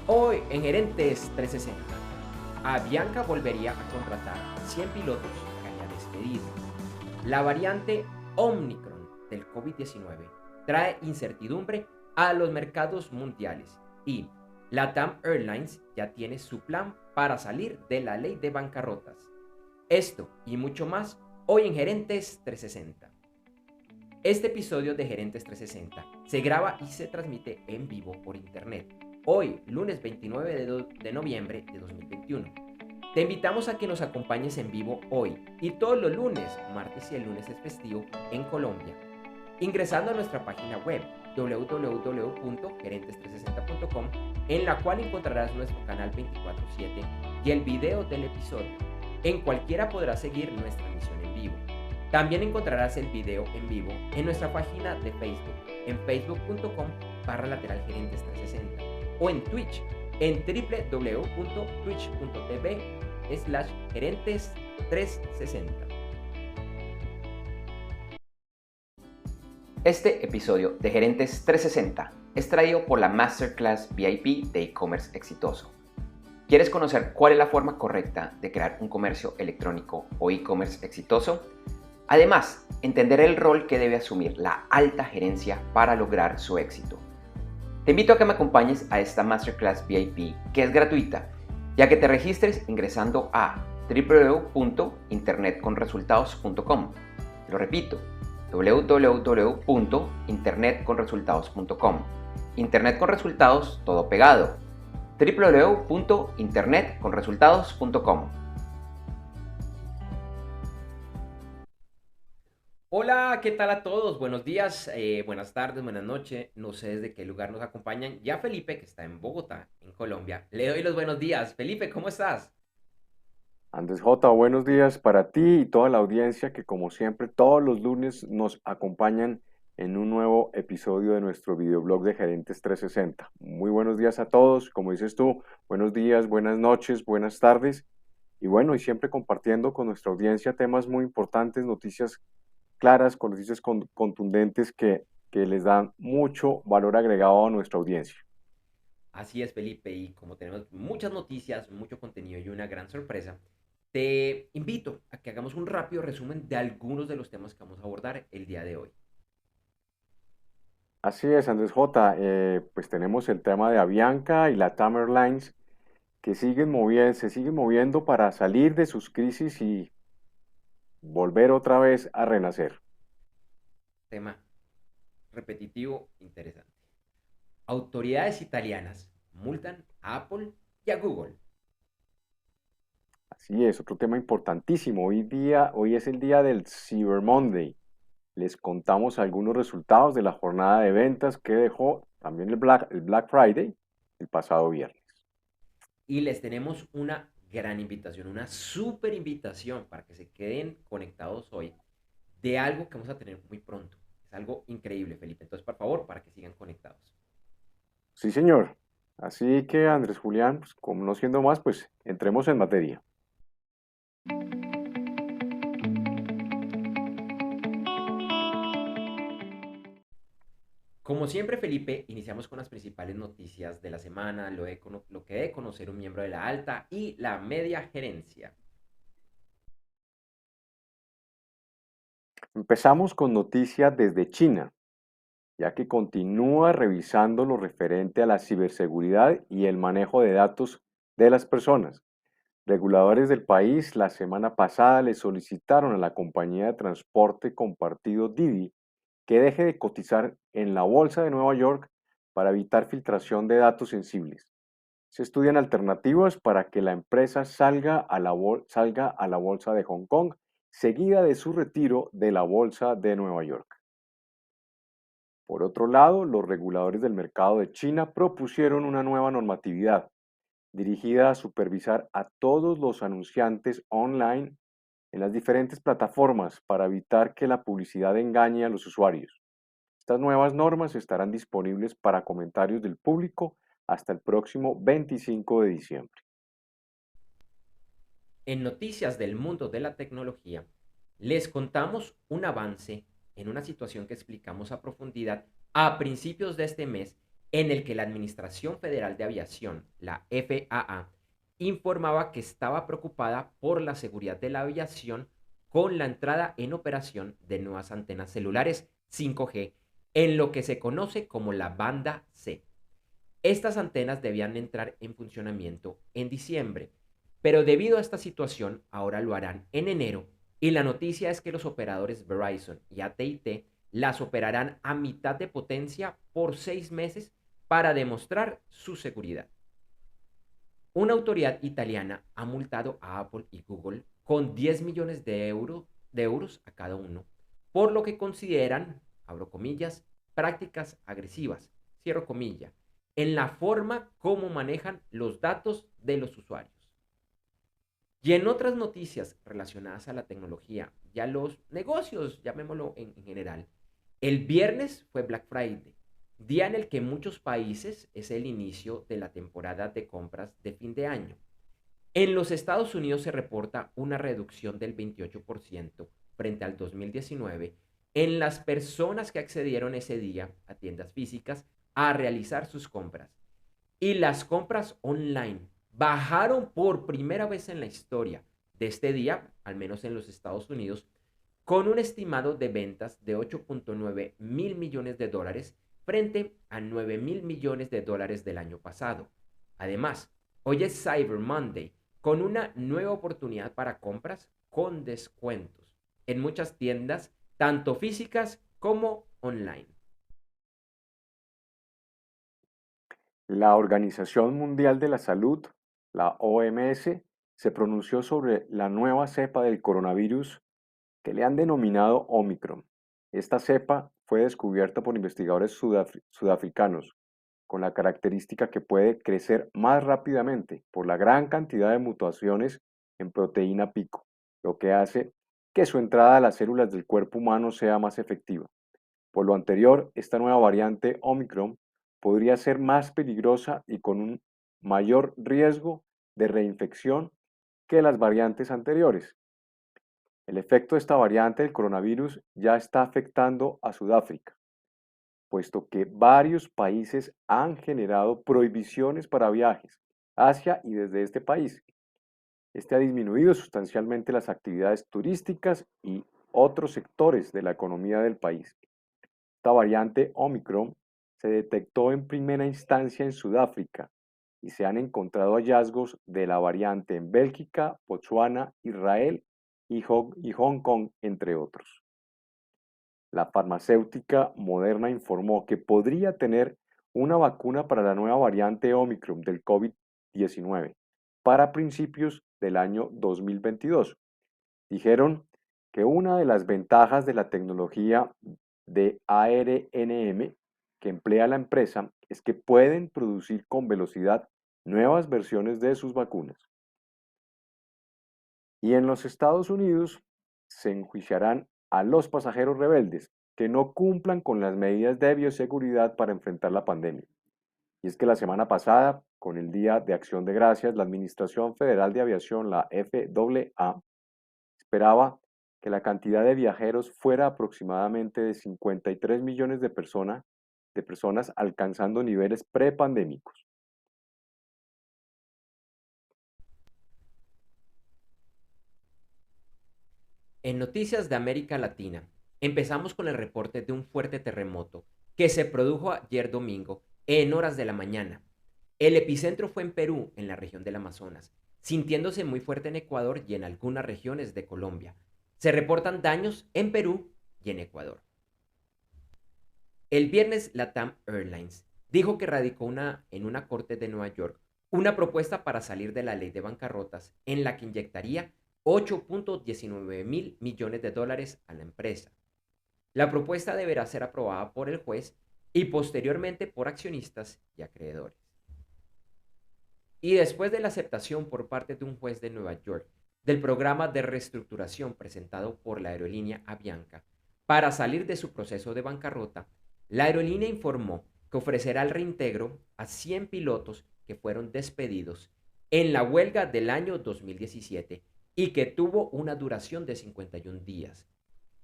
Hoy en Gerentes 360, Avianca volvería a contratar 100 pilotos que haya despedido. La variante Omicron del COVID-19 trae incertidumbre a los mercados mundiales y LATAM Airlines ya tiene su plan para salir de la ley de bancarrotas. Esto y mucho más hoy en Gerentes 360. Este episodio de Gerentes 360 se graba y se transmite en vivo por internet, hoy, lunes 29 de noviembre de 2021. Te invitamos a que nos acompañes en vivo hoy y todos los lunes, martes y el lunes es festivo en Colombia, ingresando a nuestra página web www.gerentes360.com, en la cual encontrarás nuestro canal 24/7 y el video del episodio. En cualquiera podrás seguir nuestra emisión en vivo. También encontrarás el video en vivo en nuestra página de Facebook, en facebook.com/gerentes360 o en Twitch, en www.twitch.tv/gerentes360. Este episodio de Gerentes 360 es traído por la Masterclass VIP de e-commerce exitoso. ¿Quieres conocer cuál es la forma correcta de crear un comercio electrónico o e-commerce exitoso? Además, entender el rol que debe asumir la alta gerencia para lograr su éxito. Te invito a que me acompañes a esta Masterclass VIP, que es gratuita, y a que te registres ingresando a www.internetconresultados.com. Lo repito, www.internetconresultados.com. Internet con resultados, todo pegado. www.internetconresultados.com. Hola, ¿qué tal a todos? Buenos días, buenas tardes, buenas noches. No sé desde qué lugar nos acompañan. Ya Felipe, que está en Bogotá, en Colombia. Le doy los buenos días. Felipe, ¿cómo estás? Andrés J, buenos días para ti y toda la audiencia que como siempre todos los lunes nos acompañan en un nuevo episodio de nuestro videoblog de Gerentes 360. Muy buenos días a todos, como dices tú, buenos días, buenas noches, buenas tardes y bueno, y siempre compartiendo con nuestra audiencia temas muy importantes, noticias claras, con noticias contundentes que les dan mucho valor agregado a nuestra audiencia. Así es, Felipe, y como tenemos muchas noticias, mucho contenido y una gran sorpresa, te invito a que hagamos un rápido resumen de algunos de los temas que vamos a abordar el día de hoy. Así es, Andrés J. Pues tenemos el tema de Avianca y la TAM Airlines que se siguen moviendo para salir de sus crisis y volver otra vez a renacer. Tema repetitivo, interesante. Autoridades italianas multan a Apple y a Google. Así es, otro tema importantísimo. Hoy es el día del Cyber Monday. Les contamos algunos resultados de la jornada de ventas que dejó también el Black Friday el pasado viernes. Y les tenemos una gran invitación, una súper invitación para que se queden conectados hoy de algo que vamos a tener muy pronto. Es algo increíble, Felipe. Entonces, por favor, para que sigan conectados. Sí, señor. Así que Andrés Julián, pues, como no siendo más, pues entremos en materia. Como siempre, Felipe, iniciamos con las principales noticias de la semana, lo que debe conocer un miembro de la alta y la media gerencia. Empezamos con noticias desde China, ya que continúa revisando lo referente a la ciberseguridad y el manejo de datos de las personas. Reguladores del país la semana pasada le solicitaron a la compañía de transporte compartido Didi que deje de cotizar en la Bolsa de Nueva York para evitar filtración de datos sensibles. Se estudian alternativas para que la empresa salga a la Bolsa de Hong Kong, seguida de su retiro de la Bolsa de Nueva York. Por otro lado, los reguladores del mercado de China propusieron una nueva normatividad dirigida a supervisar a todos los anunciantes online en las diferentes plataformas para evitar que la publicidad engañe a los usuarios. Estas nuevas normas estarán disponibles para comentarios del público hasta el próximo 25 de diciembre. En noticias del mundo de la tecnología, les contamos un avance en una situación que explicamos a profundidad a principios de este mes en el que la Administración Federal de Aviación, la FAA, informaba que estaba preocupada por la seguridad de la aviación con la entrada en operación de nuevas antenas celulares 5G en lo que se conoce como la banda C. Estas antenas debían entrar en funcionamiento en diciembre, pero debido a esta situación ahora lo harán en enero y la noticia es que los operadores Verizon y AT&T las operarán a mitad de potencia por 6 meses para demostrar su seguridad. Una autoridad italiana ha multado a Apple y Google con 10 millones de euros a cada uno, por lo que consideran, abro comillas, prácticas agresivas, cierro comilla, en la forma como manejan los datos de los usuarios. Y en otras noticias relacionadas a la tecnología y a los negocios, llamémoslo en general, el viernes fue Black Friday, día en el que en muchos países es el inicio de la temporada de compras de fin de año. En los Estados Unidos se reporta una reducción del 28% frente al 2019 en las personas que accedieron ese día a tiendas físicas a realizar sus compras. Y las compras online bajaron por primera vez en la historia de este día, al menos en los Estados Unidos, con un estimado de ventas de 8.9 mil millones de dólares frente a 9 mil millones de dólares del año pasado. Además, hoy es Cyber Monday, con una nueva oportunidad para compras con descuentos en muchas tiendas, tanto físicas como online. La Organización Mundial de la Salud, la OMS, se pronunció sobre la nueva cepa del coronavirus que le han denominado Omicron. Esta cepa fue descubierta por investigadores sudafricanos con la característica que puede crecer más rápidamente por la gran cantidad de mutaciones en proteína pico, lo que hace que su entrada a las células del cuerpo humano sea más efectiva. Por lo anterior, esta nueva variante Omicron podría ser más peligrosa y con un mayor riesgo de reinfección que las variantes anteriores. El efecto de esta variante del coronavirus ya está afectando a Sudáfrica, puesto que varios países han generado prohibiciones para viajes hacia y desde este país. Este ha disminuido sustancialmente las actividades turísticas y otros sectores de la economía del país. Esta variante Omicron se detectó en primera instancia en Sudáfrica y se han encontrado hallazgos de la variante en Bélgica, Botsuana, Israel y Hong Kong, entre otros. La farmacéutica Moderna informó que podría tener una vacuna para la nueva variante Omicron del COVID-19 para principios del año 2022. Dijeron que una de las ventajas de la tecnología de ARNM que emplea la empresa es que pueden producir con velocidad nuevas versiones de sus vacunas. Y en los Estados Unidos se enjuiciarán a los pasajeros rebeldes que no cumplan con las medidas de bioseguridad para enfrentar la pandemia. Y es que la semana pasada, con el Día de Acción de Gracias, la Administración Federal de Aviación, la FAA, esperaba que la cantidad de viajeros fuera aproximadamente de 53 millones de personas alcanzando niveles prepandémicos. En noticias de América Latina, empezamos con el reporte de un fuerte terremoto que se produjo ayer domingo en horas de la mañana. El epicentro fue en Perú, en la región del Amazonas, sintiéndose muy fuerte en Ecuador y en algunas regiones de Colombia. Se reportan daños en Perú y en Ecuador. El viernes, LATAM Airlines dijo que radicó en una corte de Nueva York una propuesta para salir de la ley de bancarrotas en la que inyectaría 8.19 mil millones de dólares a la empresa. La propuesta deberá ser aprobada por el juez y posteriormente por accionistas y acreedores. Y después de la aceptación por parte de un juez de Nueva York del programa de reestructuración presentado por la aerolínea Avianca para salir de su proceso de bancarrota, la aerolínea informó que ofrecerá el reintegro a 100 pilotos que fueron despedidos en la huelga del año 2017 y que tuvo una duración de 51 días.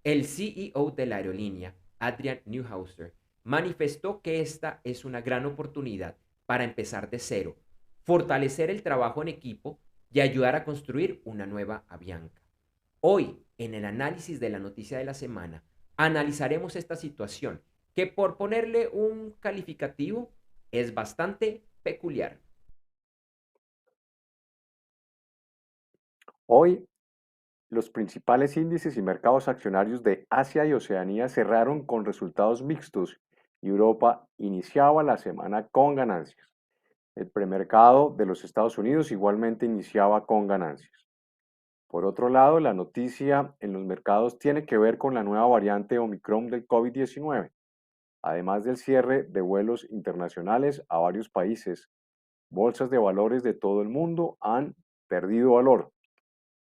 El CEO de la aerolínea, Adrian Neuhauser, manifestó que esta es una gran oportunidad para empezar de cero, fortalecer el trabajo en equipo y ayudar a construir una nueva Avianca. Hoy, en el análisis de la noticia de la semana, analizaremos esta situación que, por ponerle un calificativo, es bastante peculiar. Hoy, los principales índices y mercados accionarios de Asia y Oceanía cerraron con resultados mixtos y Europa iniciaba la semana con ganancias. El premercado de los Estados Unidos igualmente iniciaba con ganancias. Por otro lado, la noticia en los mercados tiene que ver con la nueva variante Omicron del COVID-19, además del cierre de vuelos internacionales a varios países. Bolsas de valores de todo el mundo han perdido valor.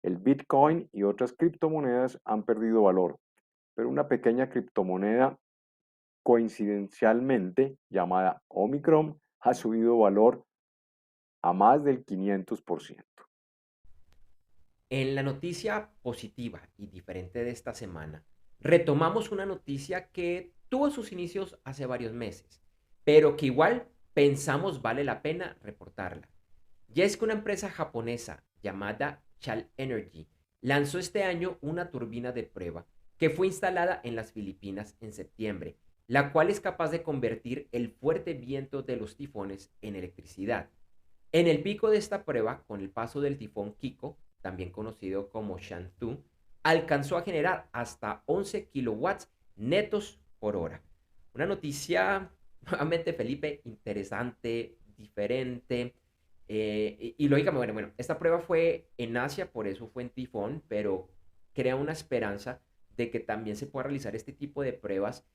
El Bitcoin y otras criptomonedas han perdido valor, pero una pequeña criptomoneda coincidencialmente llamada Omicron ha subido valor a más del 500%. En la noticia positiva y diferente de esta semana, retomamos una noticia que tuvo sus inicios hace varios meses, pero que igual pensamos vale la pena reportarla. Ya es que una empresa japonesa llamada Chal Energy lanzó este año una turbina de prueba que fue instalada en las Filipinas en septiembre, la cual es capaz de convertir el fuerte viento de los tifones en electricidad. En el pico de esta prueba, con el paso del tifón Kiko, también conocido como Shantu, alcanzó a generar hasta 11 kilowatts netos por hora. Una noticia, nuevamente Felipe, interesante, diferente. Y lógicamente, bueno, esta prueba fue en Asia, por eso fue en tifón, pero crea una esperanza de que también se pueda realizar este tipo de pruebas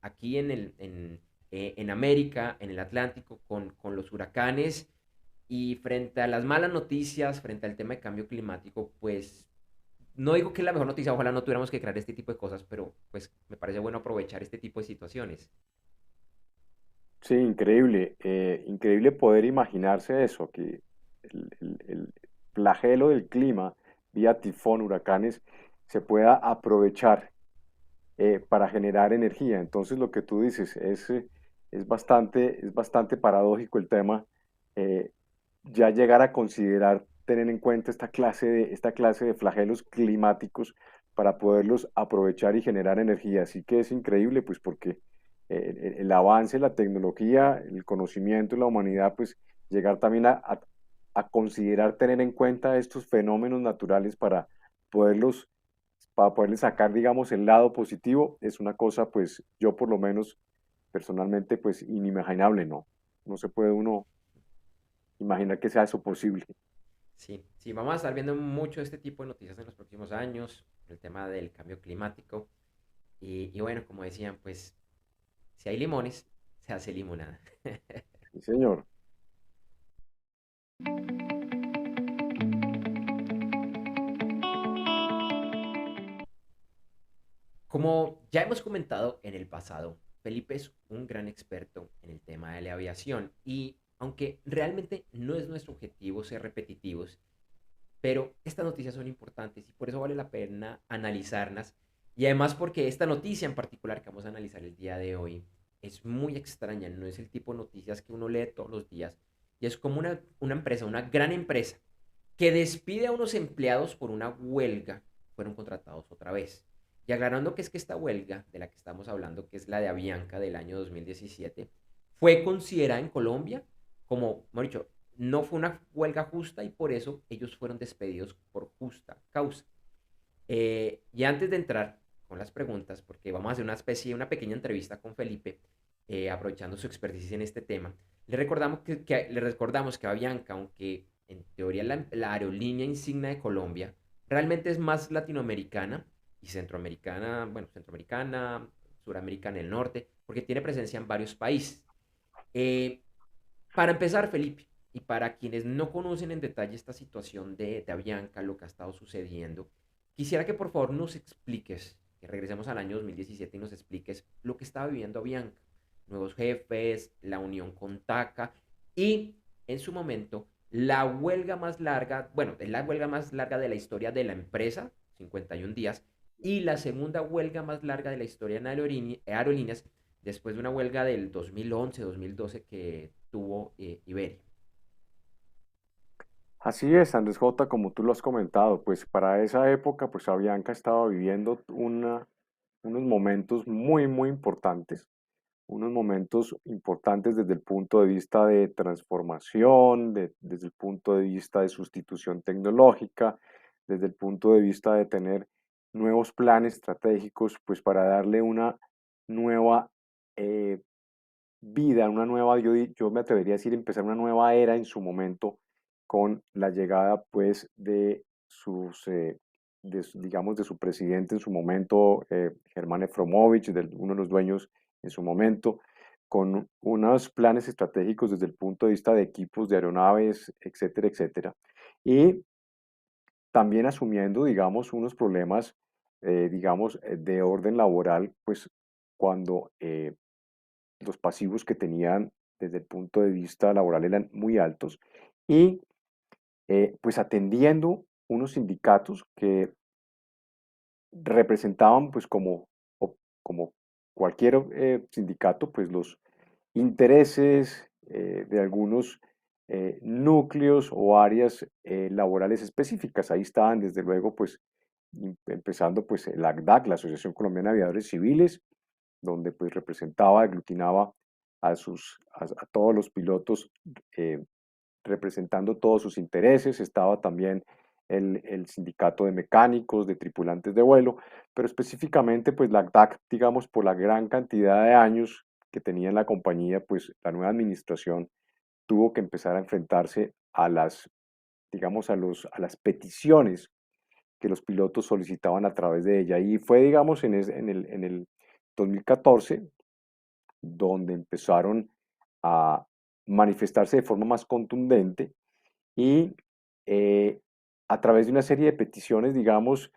aquí en América, en el Atlántico, con los huracanes y frente a las malas noticias, frente al tema de cambio climático, pues no digo que es la mejor noticia, ojalá no tuviéramos que crear este tipo de cosas, pero pues me parece bueno aprovechar este tipo de situaciones. Sí, increíble, increíble poder imaginarse eso, que el flagelo del clima, vía tifón, huracanes, se pueda aprovechar para generar energía. Entonces, lo que tú dices es bastante paradójico el tema, eh, ya llegar a considerar tener en cuenta esta clase de flagelos climáticos para poderlos aprovechar y generar energía. Así que es increíble, pues porque el avance, la tecnología, el conocimiento de la humanidad, pues llegar también a considerar tener en cuenta estos fenómenos naturales para poderles sacar, digamos, el lado positivo, es una cosa, pues yo por lo menos personalmente, pues inimaginable, ¿no? No se puede uno imaginar que sea eso posible. Sí, sí, vamos a estar viendo mucho este tipo de noticias en los próximos años, el tema del cambio climático. Y bueno, como decían, pues si hay limones, se hace limonada. Sí, señor. Como ya hemos comentado en el pasado, Felipe es un gran experto en el tema de la aviación y aunque realmente no es nuestro objetivo ser repetitivos, pero estas noticias son importantes y por eso vale la pena analizarlas. Y además porque esta noticia en particular que vamos a analizar el día de hoy es muy extraña, no es el tipo de noticias que uno lee todos los días. Y es como una empresa, una gran empresa, que despide a unos empleados por una huelga, fueron contratados otra vez. Y aclarando que es que esta huelga de la que estamos hablando, que es la de Avianca del año 2017, fue considerada en Colombia como, mejor dicho, no fue una huelga justa y por eso ellos fueron despedidos por justa causa. Y antes de entrar con las preguntas, porque vamos a hacer una especie, una pequeña entrevista con Felipe, aprovechando su expertise en este tema, le recordamos que Avianca, aunque en teoría la aerolínea insignia de Colombia, realmente es más latinoamericana y centroamericana, bueno, centroamericana, suramericana del norte, porque tiene presencia en varios países. Eh, para empezar, Felipe, y para quienes no conocen en detalle esta situación de Avianca, lo que ha estado sucediendo, quisiera que por favor nos expliques, que regresemos al año 2017 y nos expliques lo que estaba viviendo Avianca, nuevos jefes, la unión con TACA y en su momento la huelga más larga, bueno, es la huelga más larga de la historia de la empresa, 51 días, y la segunda huelga más larga de la historia en aerolíneas después de una huelga del 2011-2012 que tuvo Iberia. Así es, Andrés J., como tú lo has comentado, pues para esa época, pues Avianca estaba viviendo unos momentos muy, muy importantes, unos momentos importantes desde el punto de vista de transformación, desde el punto de vista de sustitución tecnológica, desde el punto de vista de tener nuevos planes estratégicos, pues para darle una nueva eh, vida, una nueva, yo me atrevería a decir, empezar una nueva era en su momento con la llegada pues de digamos, de su presidente en su momento, Germán Efromovich, uno de los dueños en su momento, con unos planes estratégicos desde el punto de vista de equipos de aeronaves, etcétera, etcétera. Y también asumiendo, digamos, unos problemas, digamos, de orden laboral, pues cuando los pasivos que tenían desde el punto de vista laboral eran muy altos y pues atendiendo unos sindicatos que representaban pues como cualquier sindicato pues los intereses de algunos núcleos o áreas laborales específicas. Ahí estaban desde luego pues empezando pues el ACDAC, la Asociación Colombiana de Aviadores Civiles, donde pues representaba, aglutinaba a todos los pilotos eh, representando todos sus intereses. Estaba también el sindicato de mecánicos, de tripulantes de vuelo, pero específicamente pues la DAC, digamos, por la gran cantidad de años que tenía en la compañía, pues la nueva administración tuvo que empezar a enfrentarse a digamos, a las peticiones que los pilotos solicitaban a través de ella. Y fue, digamos, en el 2014 donde empezaron a manifestarse de forma más contundente y eh, a través de una serie de peticiones, digamos,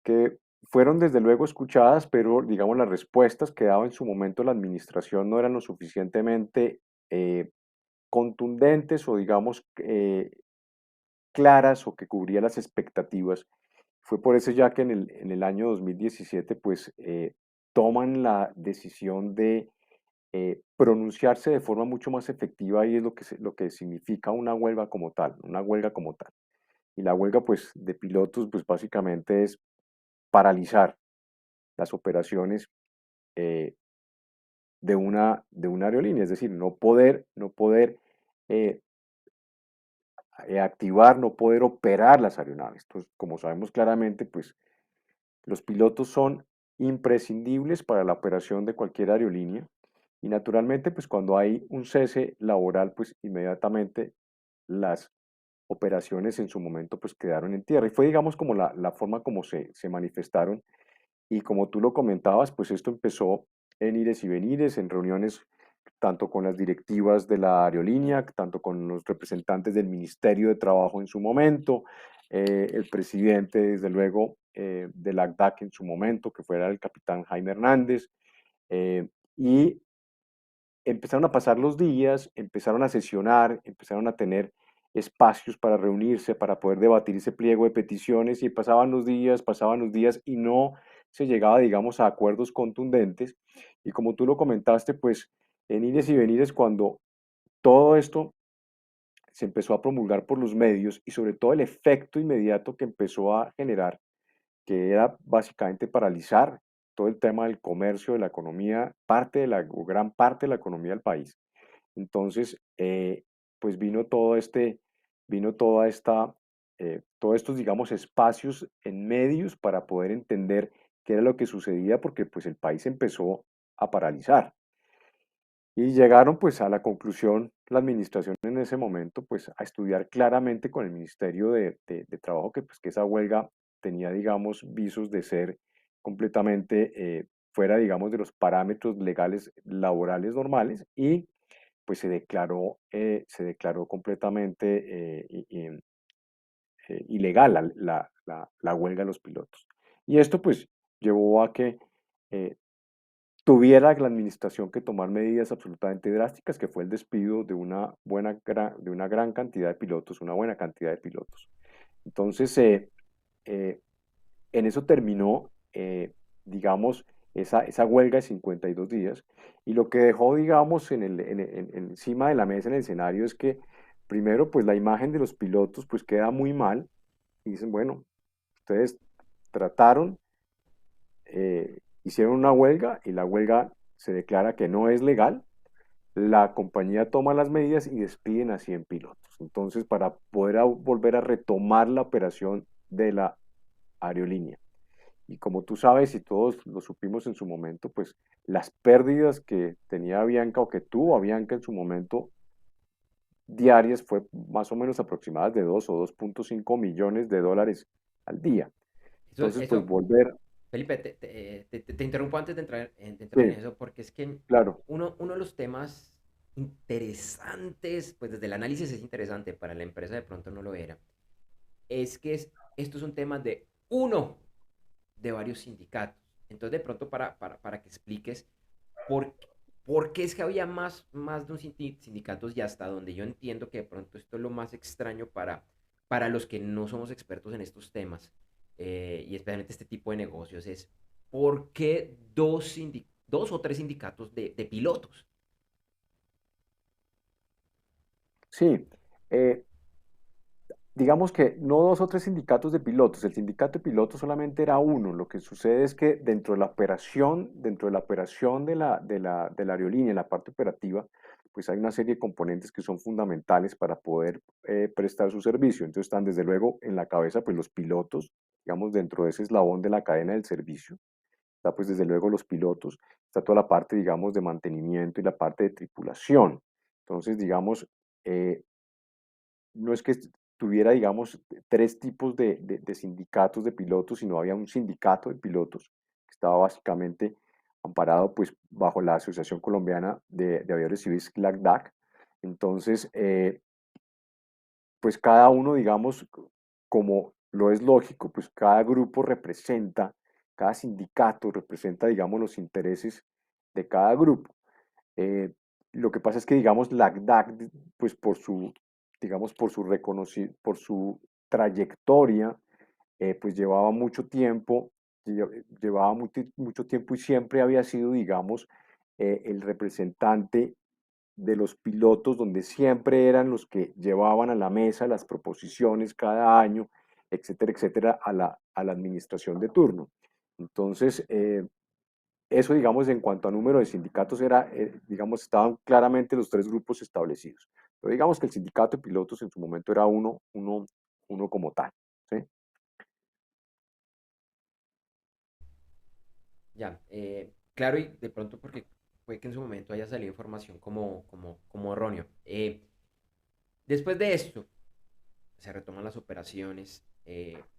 que fueron desde luego escuchadas, pero digamos las respuestas que daba en su momento la administración no eran lo suficientemente eh, contundentes o digamos claras o que cubría las expectativas. Fue por eso ya que en el año 2017 pues toman la decisión de pronunciarse de forma mucho más efectiva y es lo que significa una huelga como tal, una huelga como tal. Y la huelga pues de pilotos pues básicamente es paralizar las operaciones eh, de una aerolínea, es decir, no poder eh, activar, no poder operar las aeronaves. Entonces, como sabemos claramente, pues los pilotos son imprescindibles para la operación de cualquier aerolínea y naturalmente, pues cuando hay un cese laboral, pues inmediatamente las operaciones en su momento pues quedaron en tierra. Y fue, digamos, como la forma como se manifestaron. Y como tú lo comentabas, pues esto empezó en ires y venires, en reuniones tanto con las directivas de la aerolínea, tanto con los representantes del Ministerio de Trabajo en su momento, el presidente, desde luego, del ACDAC en su momento, que fuera el capitán Jaime Hernández, eh, y empezaron a pasar los días, empezaron a sesionar, empezaron a tener espacios para reunirse, para poder debatir ese pliego de peticiones y pasaban los días y no se llegaba, digamos, a acuerdos contundentes. Y como tú lo comentaste, pues en ires y venires, cuando todo esto se empezó a promulgar por los medios y sobre todo el efecto inmediato que empezó a generar, que era básicamente paralizar todo el tema del comercio, de la economía, o gran parte de la economía del país. Entonces, pues vino toda esta, todos estos, digamos, espacios en medios para poder entender qué era lo que sucedía, porque pues el país empezó a paralizar. Y llegaron pues a la conclusión, la administración en ese momento, pues a estudiar claramente con el Ministerio de Trabajo que pues que esa huelga tenía, digamos, visos de ser completamente fuera, digamos, de los parámetros legales laborales normales y pues se declaró completamente ilegal la huelga de los pilotos. Y esto pues llevó a que eh, tuviera la administración que tomar medidas absolutamente drásticas, que fue el despido de de una gran cantidad de pilotos, una buena cantidad de pilotos. Entonces, eh, en eso terminó, digamos, esa huelga de 52 días. Y lo que dejó, digamos, encima de la mesa en el escenario es que, primero, pues la imagen de los pilotos pues queda muy mal y dicen, bueno, ustedes trataron, hicieron una huelga y la huelga se declara que no es legal. La compañía toma las medidas y despiden a 100 pilotos. Entonces, para poder volver a retomar la operación de la aerolínea. Y como tú sabes y todos lo supimos en su momento, pues las pérdidas que tenía Avianca o que tuvo Avianca en su momento diarias fue más o menos aproximadas de 2 o 2,5 millones de dólares al día. Entonces, pues Eso, volver, Felipe, te interrumpo antes de entrar en sí, eso, porque es que claro, uno de los temas interesantes, pues desde el análisis es interesante, para la empresa de pronto no lo era, es que esto es un tema de uno de varios sindicatos. Entonces, de pronto, para que expliques por, por qué es que había más de un sindicatos y hasta donde yo entiendo que de pronto esto es lo más extraño para los que no somos expertos en estos temas, y especialmente este tipo de negocios, es por qué dos o tres sindicatos de pilotos. sí. eh, digamos que no 2 o 3 sindicatos de pilotos, el sindicato de pilotos solamente era uno. Lo que sucede es que dentro de la operación de la aerolínea, en la parte operativa, pues hay una serie de componentes que son fundamentales para poder prestar su servicio. Entonces están desde luego en la cabeza pues los pilotos, digamos dentro de ese eslabón de la cadena del servicio. Está pues desde luego los pilotos, está toda la parte digamos de mantenimiento y la parte de tripulación. Entonces digamos, eh, no es que tuviera, digamos, tres tipos de sindicatos de pilotos, sino había un sindicato de pilotos que estaba básicamente amparado pues bajo la Asociación Colombiana de Aviadores Civiles, CLACDAC. Entonces, pues cada uno, digamos, como lo es lógico, pues cada grupo representa, cada sindicato representa, digamos, los intereses de cada grupo. Eh, lo que pasa es que, digamos, la ACDAC, pues digamos, por su trayectoria, pues llevaba mucho tiempo, llevaba mucho tiempo y siempre había sido, digamos, el representante de los pilotos, donde siempre eran los que llevaban a la mesa las proposiciones cada año, etcétera, etcétera, a la administración de turno. Entonces, eso, digamos, en cuanto a número de sindicatos, digamos, estaban claramente los tres grupos establecidos. Pero digamos que el sindicato de pilotos en su momento era uno como tal, ¿sí? Ya, claro, y de pronto porque puede que en su momento haya salido información como erróneo. Después de esto, se retoman las operaciones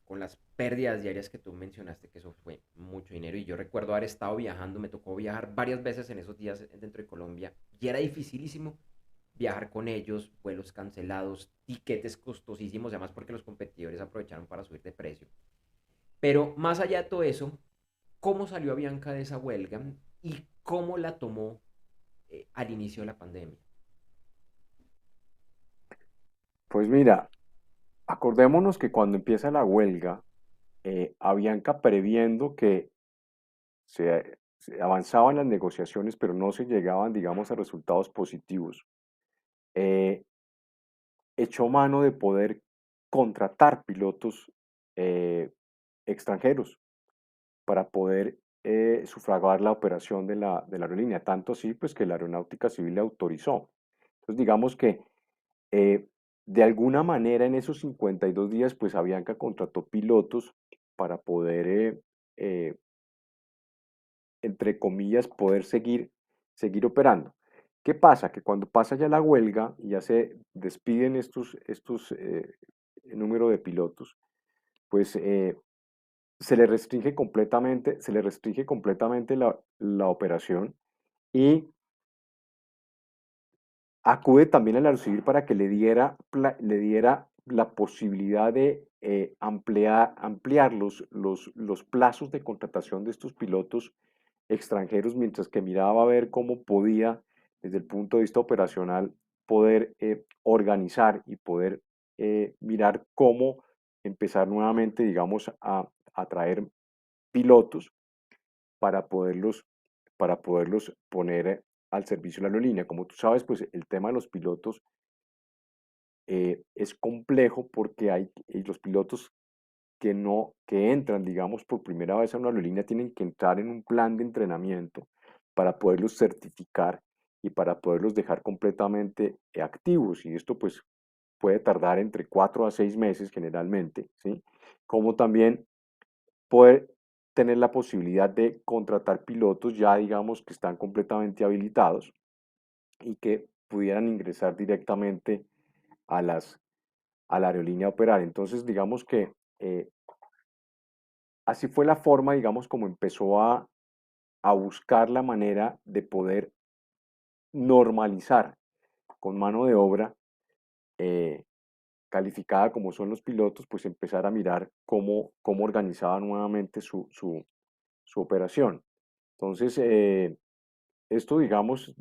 con las pérdidas diarias que tú mencionaste, que eso fue mucho dinero. Y yo recuerdo haber estado viajando, me tocó viajar varias veces en esos días dentro de Colombia y era dificilísimo viajar con ellos, vuelos cancelados, tiquetes costosísimos, además porque los competidores aprovecharon para subir de precio. Pero más allá de todo eso, ¿cómo salió Avianca de esa huelga y cómo la tomó al inicio de la pandemia? Pues mira, acordémonos que cuando empieza la huelga, Avianca previendo que se avanzaban las negociaciones, pero no se llegaban, digamos, a resultados positivos, eh, echó mano de poder contratar pilotos eh, extranjeros para poder sufragar la operación de la aerolínea, tanto así pues que la Aeronáutica Civil le autorizó. Entonces digamos que eh, de alguna manera en esos 52 días pues Avianca contrató pilotos para poder, eh, entre comillas, poder seguir operando. ¿Qué pasa? Que cuando pasa ya la huelga y ya se despiden estos número de pilotos, pues se le restringe completamente la operación y acude también al Arcivil para que le diera la posibilidad de ampliar los plazos de contratación de estos pilotos extranjeros, mientras que miraba a ver cómo podía, desde el punto de vista operacional, poder organizar y poder mirar cómo empezar nuevamente, digamos, a traer pilotos. para poderlos, para poderlos poner al servicio de la aerolínea. Como tú sabes, pues el tema de los pilotos es complejo porque hay los pilotos que no, que entran, digamos, por primera vez a una aerolínea tienen que entrar en un plan de entrenamiento para poderlos certificar y para poderlos dejar completamente activos. Y esto pues puede tardar entre 4 a 6 meses generalmente, ¿sí? Como también poder tener la posibilidad de contratar pilotos ya, digamos, que están completamente habilitados y que pudieran ingresar directamente a a la aerolínea a operar. Entonces, digamos que así fue la forma, digamos, como empezó a buscar la manera de poder normalizar con mano de obra eh, calificada como son los pilotos, pues empezar a mirar cómo organizaba nuevamente su operación. Entonces, esto, digamos,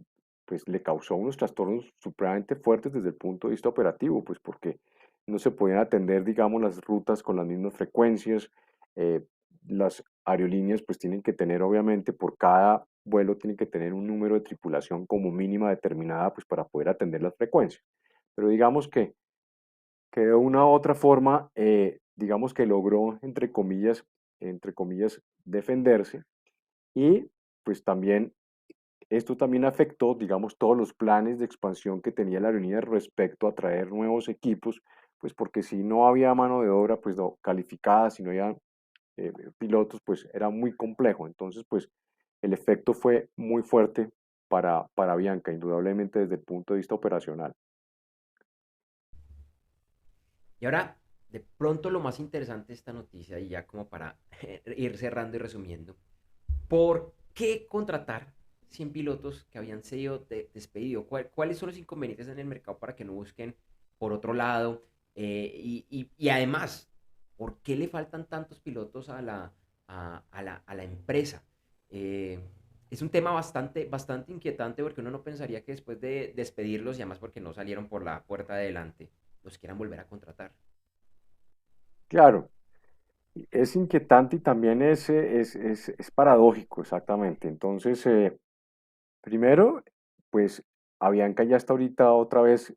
pues le causó unos trastornos supremamente fuertes desde el punto de vista operativo, pues porque no se podían atender, digamos, las rutas con las mismas frecuencias. eh, las aerolíneas pues tienen que tener, obviamente, por cada vuelo tienen que tener un número de tripulación como mínima determinada, pues para poder atender las frecuencias. Pero digamos que de una u otra forma, digamos que logró, entre comillas, defenderse y pues también esto también afectó, digamos, todos los planes de expansión que tenía la aerolínea respecto a traer nuevos equipos, pues porque si no había mano de obra pues no, calificada, si no había pilotos, pues era muy complejo. Entonces, pues el efecto fue muy fuerte para Bianca, indudablemente desde el punto de vista operacional. Y ahora, de pronto lo más interesante de esta noticia, y ya como para ir cerrando y resumiendo, ¿por qué contratar 100 pilotos que habían sido despedidos? ¿Cuáles son los inconvenientes en el mercado para que no busquen por otro lado? Y además, ¿por qué le faltan tantos pilotos a la empresa? Eh, es un tema bastante inquietante porque uno no pensaría que después de despedirlos, y además porque no salieron por la puerta de adelante, los quieran volver a contratar. Claro, es inquietante y también es paradójico, exactamente. Entonces, primero, pues a Bianca ya está ahorita otra vez.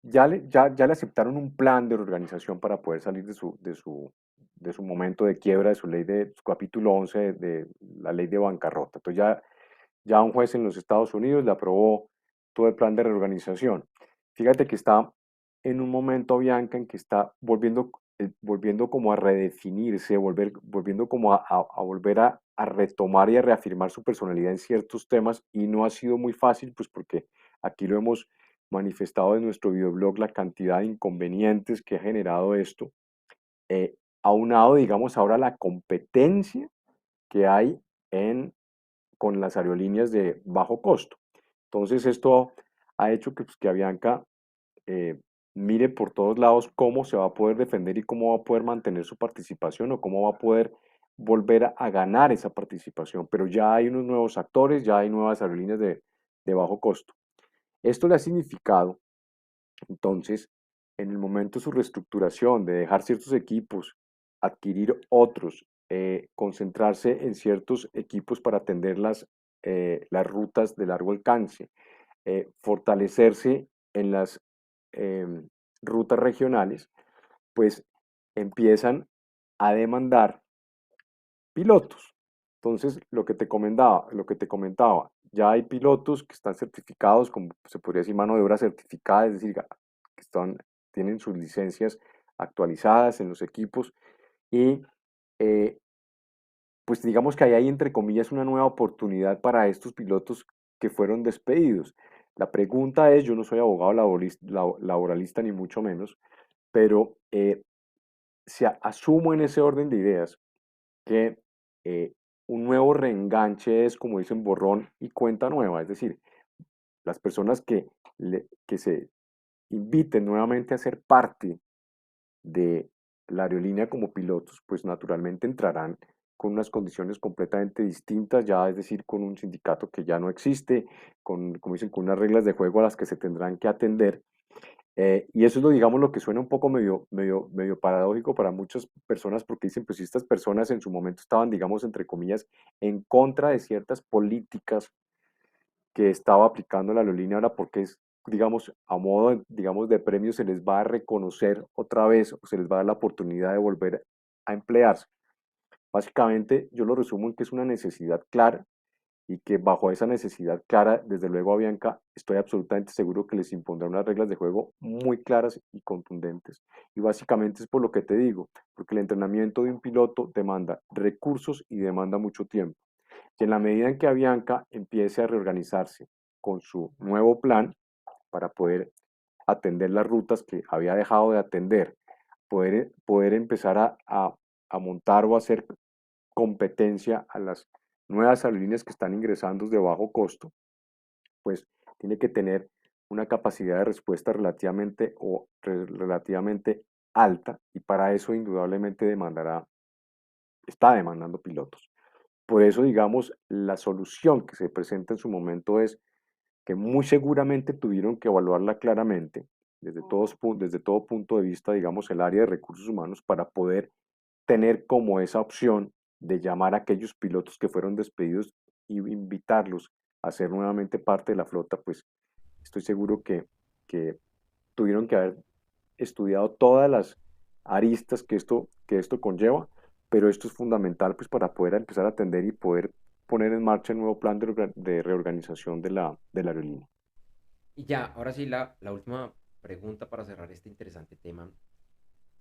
Ya le aceptaron un plan de reorganización para poder salir de su momento de quiebra, de su ley de su capítulo 11 de la ley de bancarrota. Entonces ya un juez en los Estados Unidos le aprobó todo el plan de reorganización. Fíjate que está en un momento, Bianca, en que está volviendo como a redefinirse, volviendo como a volver a retomar y a reafirmar su personalidad en ciertos temas y no ha sido muy fácil, pues porque aquí lo hemos manifestado en nuestro videoblog la cantidad de inconvenientes que ha generado esto, aunado, digamos, ahora la competencia que hay con las aerolíneas de bajo costo. Entonces, esto ha hecho que, pues, que Avianca eh, mire por todos lados cómo se va a poder defender y cómo va a poder mantener su participación o cómo va a poder volver a ganar esa participación. Pero ya hay unos nuevos actores, ya hay nuevas aerolíneas de bajo costo. Esto le ha significado entonces, en el momento de su reestructuración, de dejar ciertos equipos, adquirir otros, concentrarse en ciertos equipos para atender las rutas de largo alcance, fortalecerse en las em, rutas regionales, pues empiezan a demandar pilotos. Entonces, lo que te comentaba, ya hay pilotos que están certificados, como se podría decir mano de obra certificada, es decir, que tienen sus licencias actualizadas en los equipos y eh, pues digamos que ahí hay entre comillas una nueva oportunidad para estos pilotos que fueron despedidos. La pregunta es, yo no soy abogado laboralista ni mucho menos, pero si asumo en ese orden de ideas que eh, un nuevo reenganche es, como dicen, borrón y cuenta nueva, es decir, las personas que se inviten nuevamente a ser parte de la aerolínea como pilotos, pues naturalmente entrarán con unas condiciones completamente distintas, ya es decir, con un sindicato que ya no existe, como dicen, con unas reglas de juego a las que se tendrán que atender. Y eso es lo, digamos, lo que suena un poco medio paradójico para muchas personas porque dicen, pues si estas personas en su momento estaban, digamos, entre comillas, en contra de ciertas políticas que estaba aplicando la aerolínea, ahora porque es, digamos, a modo, digamos, de premio se les va a reconocer otra vez o se les va a dar la oportunidad de volver a emplearse. Básicamente, yo lo resumo en que es una necesidad clara y que bajo esa necesidad clara, desde luego a Bianca, estoy absolutamente seguro que les impondrá unas reglas de juego muy claras y contundentes. Y básicamente es por lo que te digo, porque el entrenamiento de un piloto demanda recursos y demanda mucho tiempo. Y en la medida en que Avianca empiece a reorganizarse con su nuevo plan para poder atender las rutas que había dejado de atender, poder empezar a montar o hacer competencia a las nuevas aerolíneas que están ingresando de bajo costo, pues tiene que tener una capacidad de respuesta relativamente alta y para eso indudablemente está demandando pilotos. Por eso, digamos, la solución que se presenta en su momento es que muy seguramente tuvieron que evaluarla claramente desde todo punto de vista, digamos, el área de recursos humanos para poder tener como esa opción de llamar a aquellos pilotos que fueron despedidos y invitarlos a ser nuevamente parte de la flota, pues estoy seguro que tuvieron que haber estudiado todas las aristas que esto conlleva, pero esto es fundamental pues para poder empezar a atender y poder poner en marcha el nuevo plan de reorganización de la aerolínea. Y ya, ahora sí, la última pregunta para cerrar este interesante tema.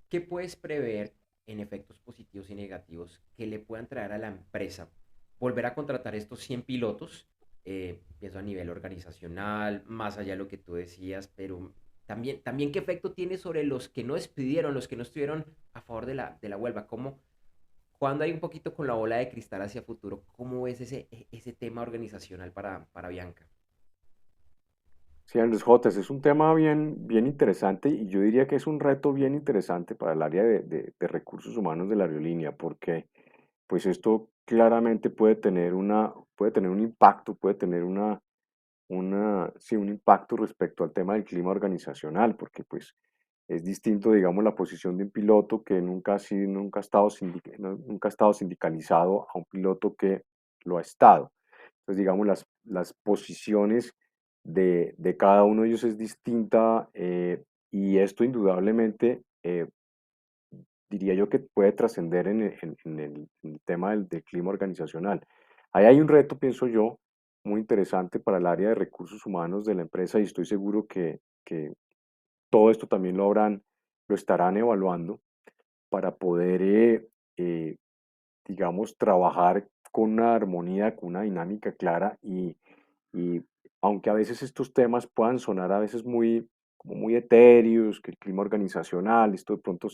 ¿Qué puedes prever en efectos positivos y negativos que le puedan traer a la empresa volver a contratar estos 100 pilotos? Pienso a nivel organizacional, más allá de lo que tú decías, pero también qué efecto tiene sobre los que no despidieron, los que no estuvieron a favor de la huelga. ¿Cómo, cuando hay un poquito con la bola de cristal hacia futuro, cómo ves ese tema organizacional para Bianca? Sí, Andrés Jotas, es un tema bien interesante y yo diría que es un reto bien interesante para el área de recursos humanos de la aerolínea, porque pues esto claramente puede tener un impacto, puede tener sí, un impacto respecto al tema del clima organizacional, porque pues es distinto, digamos, la posición de un piloto que nunca ha estado sindicalizado a un piloto que lo ha estado. Entonces, digamos, las posiciones de cada uno de ellos es distinta y esto indudablemente diría yo que puede trascender en el tema del clima organizacional. Ahí hay un reto, pienso yo, muy interesante para el área de recursos humanos de la empresa y estoy seguro que todo esto también lo estarán evaluando para poder, digamos, trabajar con una armonía, con una dinámica clara y aunque a veces estos temas puedan sonar a veces como muy etéreos, que el clima organizacional, esto de pronto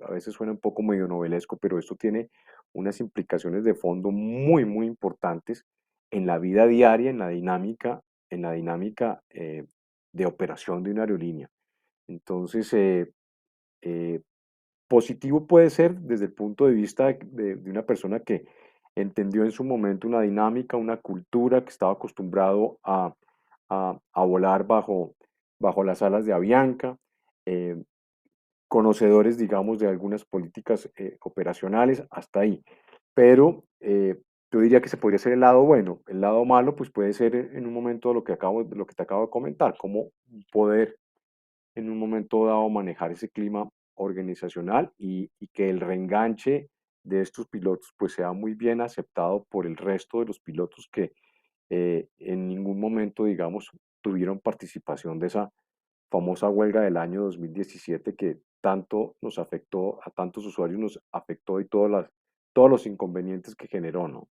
a veces suena un poco medio novelesco, pero esto tiene unas implicaciones de fondo muy importantes en la vida diaria, en la dinámica de operación de una aerolínea. Entonces, eh, positivo puede ser desde el punto de vista de una persona que entendió en su momento una dinámica, una cultura, que estaba acostumbrado a volar bajo las alas de Avianca, eh, conocedores, digamos, de algunas políticas operacionales, hasta ahí. Pero yo diría que se podría ser el lado bueno. El lado malo, pues puede ser en un momento lo que te acabo de comentar, cómo poder en un momento dado manejar ese clima organizacional y que el reenganche de estos pilotos pues sea muy bien aceptado por el resto de los pilotos que en ningún momento, digamos, tuvieron participación de esa famosa huelga del año 2017 que tanto nos afectó, a tantos usuarios nos afectó y todos los inconvenientes que generó, ¿no?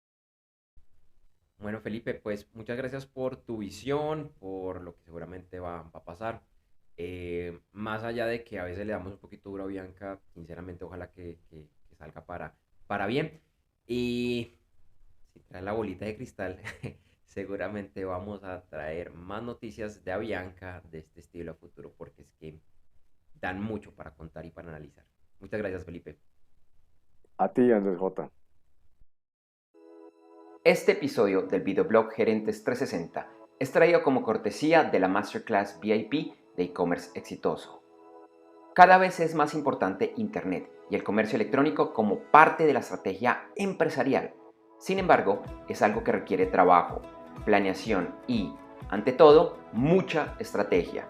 Bueno, Felipe, pues muchas gracias por tu visión, por lo que seguramente va a pasar. Más allá de que a veces le damos un poquito duro a Bianca, sinceramente ojalá que salga para bien. Y si trae la bolita de cristal, seguramente vamos a traer más noticias de Avianca de este estilo a futuro, porque es que dan mucho para contar y para analizar. Muchas gracias, Felipe. A ti, Andrés J. Este episodio del videoblog Gerentes 360 es traído como cortesía de la Masterclass VIP de e-commerce exitoso. cada vez es más importante Internet y el comercio electrónico como parte de la estrategia empresarial. Sin embargo, es algo que requiere trabajo, planeación y, ante todo, mucha estrategia.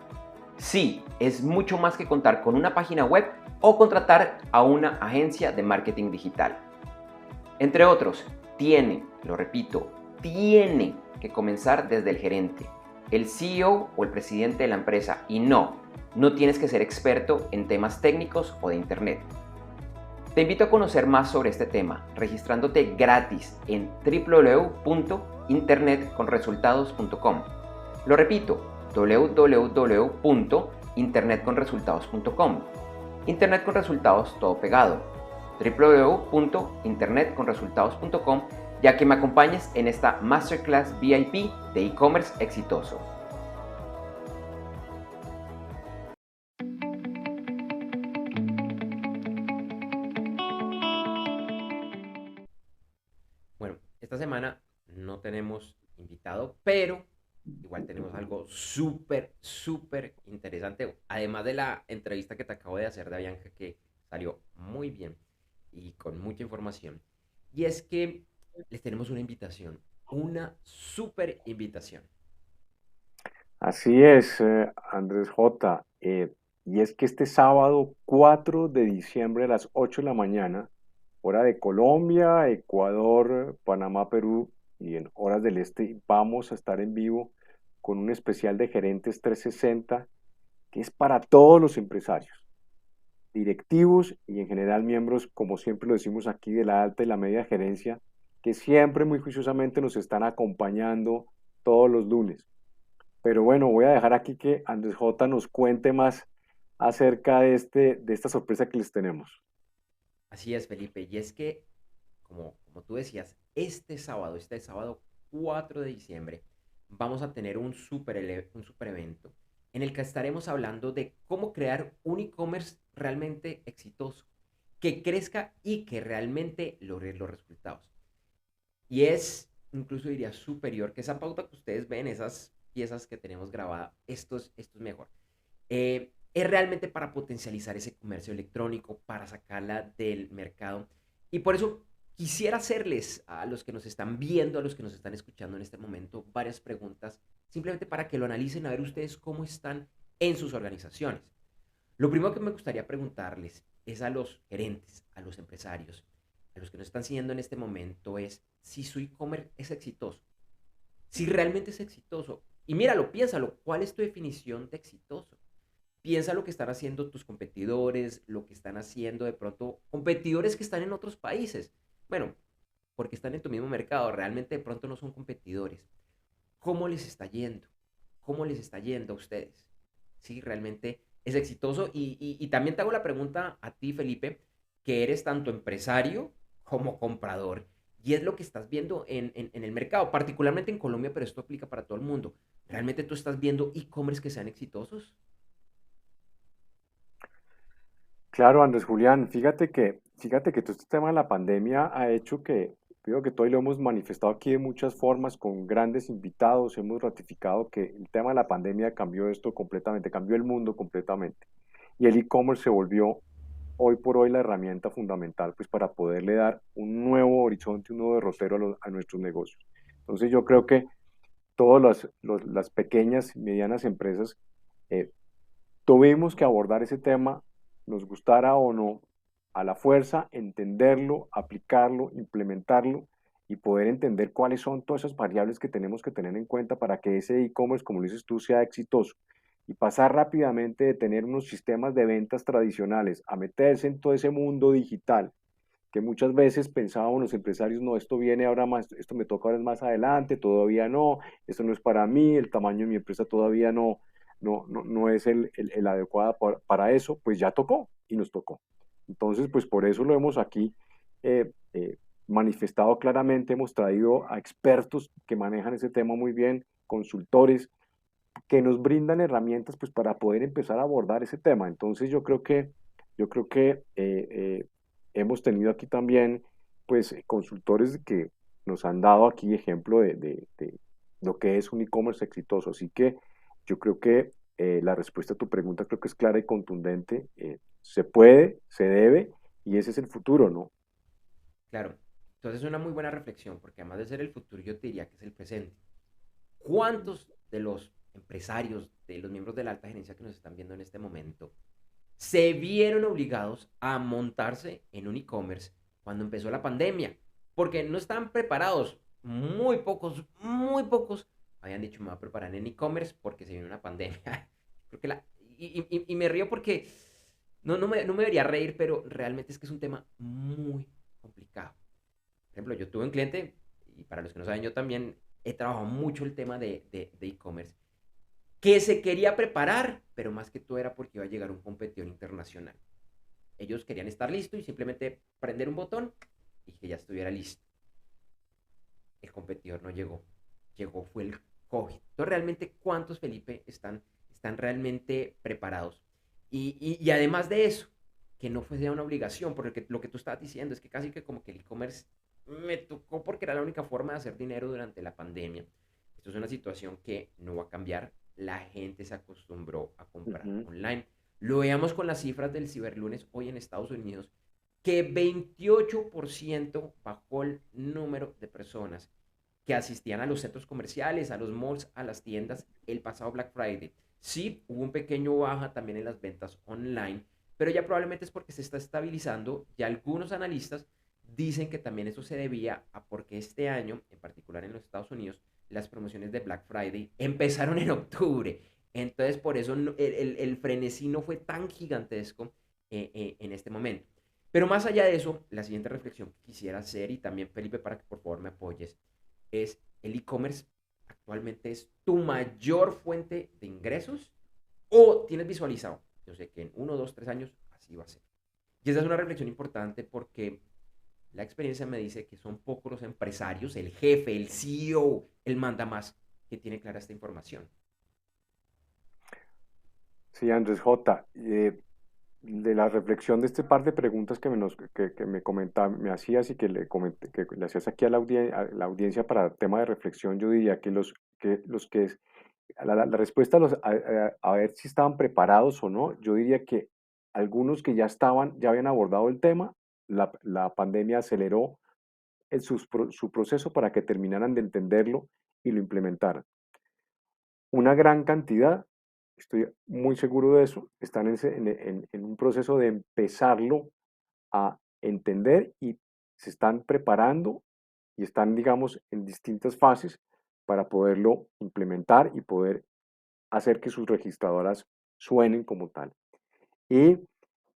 Sí, es mucho más que contar con una página web o contratar a una agencia de marketing digital. Entre otros, lo repito, tiene que comenzar desde el gerente, el CEO o el presidente de la empresa y no tienes que ser experto en temas técnicos o de Internet. Te invito a conocer más sobre este tema registrándote gratis en www.internetconresultados.com. Lo repito, www.internetconresultados.com. Internet con resultados todo pegado. www.internetconresultados.com, ya que me acompañes en esta Masterclass VIP de e-commerce exitoso. Bueno, esta semana no tenemos invitado, pero igual tenemos algo súper interesante. Además de la entrevista que te acabo de hacer de Avianca, que salió muy bien y con mucha información. Y es que les tenemos una súper invitación. Así es, Andrés J. Y es que este sábado 4 de diciembre a las 8 de la mañana, hora de Colombia, Ecuador, Panamá, Perú y en horas del este, vamos a estar en vivo con un especial de Gerentes 360 que es para todos los empresarios, directivos y en general miembros, como siempre lo decimos aquí, de la alta y la media gerencia, que siempre muy juiciosamente nos están acompañando todos los lunes. Pero bueno, voy a dejar aquí que Andrés J. nos cuente más acerca de esta sorpresa que les tenemos. Así es, Felipe. Y es que, como tú decías, este sábado 4 de diciembre, vamos a tener un super evento en el que estaremos hablando de cómo crear un e-commerce realmente exitoso, que crezca y que realmente logre los resultados. Y es, incluso diría, superior que esa pauta que ustedes ven, esas piezas que tenemos grabadas, esto es mejor. Es realmente para potencializar ese comercio electrónico, para sacarla del mercado. Y por eso quisiera hacerles a los que nos están viendo, a los que nos están escuchando en este momento, varias preguntas, simplemente para que lo analicen, a ver ustedes cómo están en sus organizaciones. Lo primero que me gustaría preguntarles es a los gerentes, a los empresarios, a los que nos están siguiendo en este momento, es si su e-commerce es exitoso, si realmente es exitoso. Y míralo, piénsalo, ¿cuál es tu definición de exitoso? Piensa lo que están haciendo tus competidores, lo que están haciendo de pronto competidores que están en otros países. Bueno, porque están en tu mismo mercado, realmente de pronto no son competidores. ¿Cómo les está yendo? ¿Cómo les está yendo a ustedes? Sí, realmente es exitoso. Y también te hago la pregunta a ti, Felipe, que eres tanto empresario como comprador. Y es lo que estás viendo en el mercado, particularmente en Colombia, pero esto aplica para todo el mundo. ¿Realmente tú estás viendo e-commerce que sean exitosos? Claro, Andrés Julián, fíjate que todo este tema de la pandemia ha hecho que, creo que todo y lo hemos manifestado aquí de muchas formas, con grandes invitados, hemos ratificado que el tema de la pandemia cambió esto completamente, cambió el mundo completamente. Y el e-commerce se volvió hoy por hoy la herramienta fundamental pues para poderle dar un nuevo horizonte, un nuevo derrotero a nuestros negocios. Entonces yo creo que todas las pequeñas y medianas empresas eh, tuvimos que abordar ese tema, nos gustara o no, a la fuerza, entenderlo, aplicarlo, implementarlo y poder entender cuáles son todas esas variables que tenemos que tener en cuenta para que ese e-commerce, como lo dices tú, sea exitoso. Y pasar rápidamente de tener unos sistemas de ventas tradicionales a meterse en todo ese mundo digital, que muchas veces pensábamos los empresarios, no, esto viene ahora más, esto me toca ahora más adelante, todavía no, esto no es para mí, el tamaño de mi empresa todavía no es el adecuado para eso, pues ya tocó y nos tocó. Entonces, pues por eso lo hemos aquí manifestado claramente, hemos traído a expertos que manejan ese tema muy bien, consultores, que nos brindan herramientas pues para poder empezar a abordar ese tema. Entonces yo creo que hemos tenido aquí también pues consultores que nos han dado aquí ejemplo de lo que es un e-commerce exitoso. Así que yo creo que la respuesta a tu pregunta creo que es clara y contundente. Se puede, se debe, y ese es el futuro, ¿no? Claro. Entonces es una muy buena reflexión, porque además de ser el futuro, yo te diría que es el presente. ¿Cuántos de los empresarios, de los miembros de la alta gerencia que nos están viendo en este momento, se vieron obligados a montarse en un e-commerce cuando empezó la pandemia? Porque no estaban preparados. Muy pocos habían dicho, me voy a preparar en e-commerce porque se viene una pandemia. Creo que y me río porque no me debería reír, pero realmente es que es un tema muy complicado. Por ejemplo, yo tuve un cliente, y para los que no saben, yo también he trabajado mucho el tema de e-commerce, que se quería preparar, pero más que todo era porque iba a llegar un competidor internacional. Ellos querían estar listos y simplemente prender un botón y que ya estuviera listo. El competidor no llegó. Llegó fue el COVID. Entonces, realmente, ¿cuántos, Felipe, están realmente preparados? Y además de eso, que no fue una obligación, porque lo que tú estabas diciendo es que casi que como que el e-commerce me tocó porque era la única forma de hacer dinero durante la pandemia. Esto es una situación que no va a cambiar. La gente se acostumbró a comprar Ujú. online. Lo veamos con las cifras del Ciberlunes hoy en Estados Unidos, que 28% bajó el número de personas que asistían a los centros comerciales, a los malls, a las tiendas el pasado Black Friday. Sí, hubo un pequeño baja también en las ventas online, pero ya probablemente es porque se está estabilizando. Ya algunos analistas dicen que también eso se debía a porque este año, en particular en los Estados Unidos, las promociones de Black Friday empezaron en octubre. Entonces, por eso el frenesí no fue tan gigantesco en este momento. Pero más allá de eso, la siguiente reflexión que quisiera hacer, y también Felipe, para que por favor me apoyes, es el e-commerce actualmente es tu mayor fuente de ingresos o tienes visualizado, yo sé que en 1, 2, 3 años así va a ser. Y esa es una reflexión importante porque la experiencia me dice que son pocos los empresarios, el jefe, el CEO, el manda más, que tiene clara esta información. Sí, Andrés J. De la reflexión de este par de preguntas que me me hacías y que que le hacías aquí a a la audiencia para tema de reflexión, yo diría que la respuesta a ver si estaban preparados o no, yo diría que algunos que ya habían abordado el tema, la pandemia aceleró su proceso para que terminaran de entenderlo y lo implementaran. Una gran cantidad, estoy muy seguro de eso, están en un proceso de empezarlo a entender y se están preparando y están, digamos, en distintas fases para poderlo implementar y poder hacer que sus registradoras suenen como tal. Y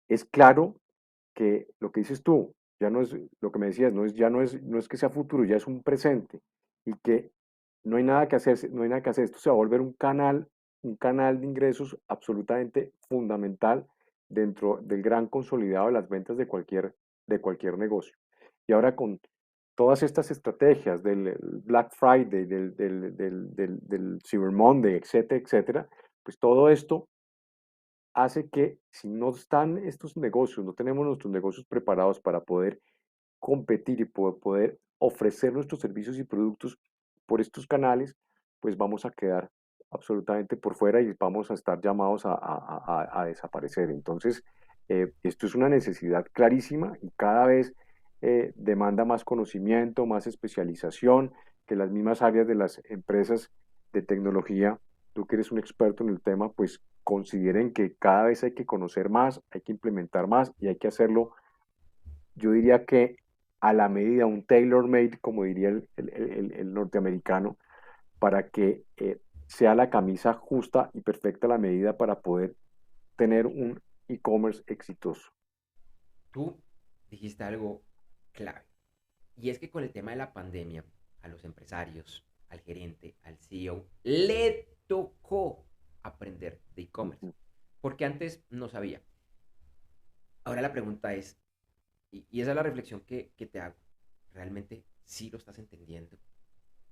es claro que lo que dices tú, ya no es lo que me decías, no es que sea futuro, ya es un presente y que no hay nada que hacer, no hay nada que hacer. Esto se va a volver un canal de ingresos absolutamente fundamental dentro del gran consolidado de las ventas de cualquier negocio. Y ahora con todas estas estrategias del Black Friday, del Cyber Monday, etcétera, etcétera, pues todo esto hace que si no están estos negocios, no tenemos nuestros negocios preparados para poder competir y poder ofrecer nuestros servicios y productos por estos canales, pues vamos a quedar absolutamente por fuera y vamos a estar llamados a desaparecer. Entonces, esto es una necesidad clarísima y cada vez demanda más conocimiento, más especialización, que las mismas áreas de las empresas de tecnología, tú que eres un experto en el tema, pues consideren que cada vez hay que conocer más, hay que implementar más y hay que hacerlo, yo diría que a la medida, un tailor-made, como diría el norteamericano, para que sea la camisa justa y perfecta a la medida para poder tener un e-commerce exitoso. Tú dijiste algo clave, y es que con el tema de la pandemia, a los empresarios, al gerente, al CEO, le tocó aprender de e-commerce, Ujú. porque antes no sabía. Ahora la pregunta es, y esa es la reflexión que te hago, ¿realmente sí lo estás entendiendo?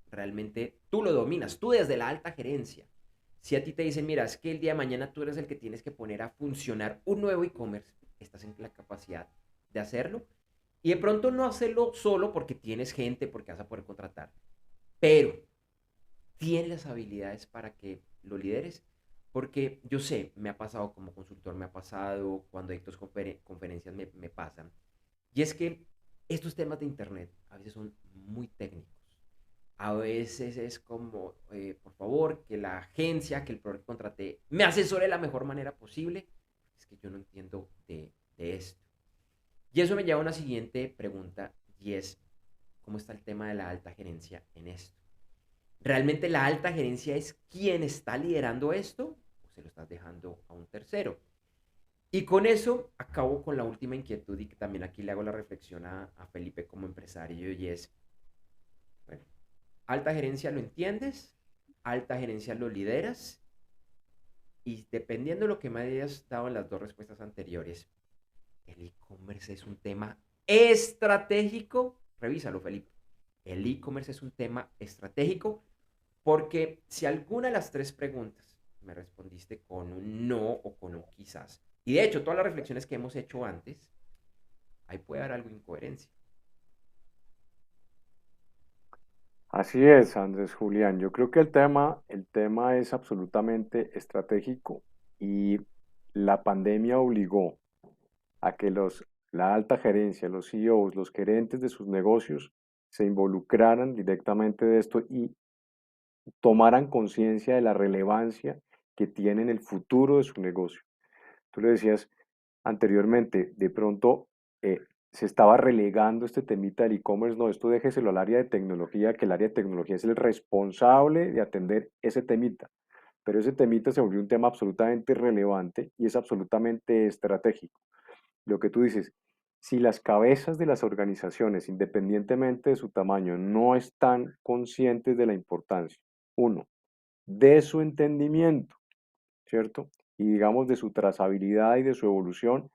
¿Realmente tú lo dominas? Tú desde la alta gerencia. Si a ti te dicen, mira, es que el día de mañana tú eres el que tienes que poner a funcionar un nuevo e-commerce, estás en la capacidad de hacerlo. Y de pronto no hacerlo solo porque tienes gente, porque vas a poder contratar, pero tienes las habilidades para que lo lideres. porque yo sé, me ha pasado como consultor, me ha pasado cuando dicto conferencias me pasan, y es que estos temas de Internet a veces son muy técnicos. A veces es como, por favor, que la agencia, que el proveedor que contraté me asesore de la mejor manera posible. Es que yo no entiendo de esto. Y eso me lleva a una siguiente pregunta y es, ¿cómo está el tema de la alta gerencia en esto? ¿Realmente la alta gerencia es quien está liderando esto o se lo estás dejando a un tercero? Y con eso acabo con la última inquietud y que también aquí le hago la reflexión a Felipe como empresario y es, bueno, alta gerencia lo entiendes, alta gerencia lo lideras y dependiendo de lo que me hayas dado en las dos respuestas anteriores, el e-commerce es un tema estratégico. Revísalo, Felipe. El e-commerce es un tema estratégico porque si alguna de las tres preguntas me respondiste con un no o con un quizás, y de hecho todas las reflexiones que hemos hecho antes, ahí puede haber algo de incoherencia. Así es, Andrés Julián. Yo creo que el tema es absolutamente estratégico y la pandemia obligó a que la alta gerencia, los CEOs, los gerentes de sus negocios se involucraran directamente de esto y tomaran conciencia de la relevancia que tiene en el futuro de su negocio. Tú le decías anteriormente, de pronto se estaba relegando este temita del e-commerce, no, esto déjeselo al área de tecnología, que el área de tecnología es el responsable de atender ese temita. Pero ese temita se volvió un tema absolutamente relevante y es absolutamente estratégico. Lo que tú dices, si las cabezas de las organizaciones, independientemente de su tamaño, no están conscientes de la importancia, uno, de su entendimiento, ¿cierto? Y digamos de su trazabilidad y de su evolución,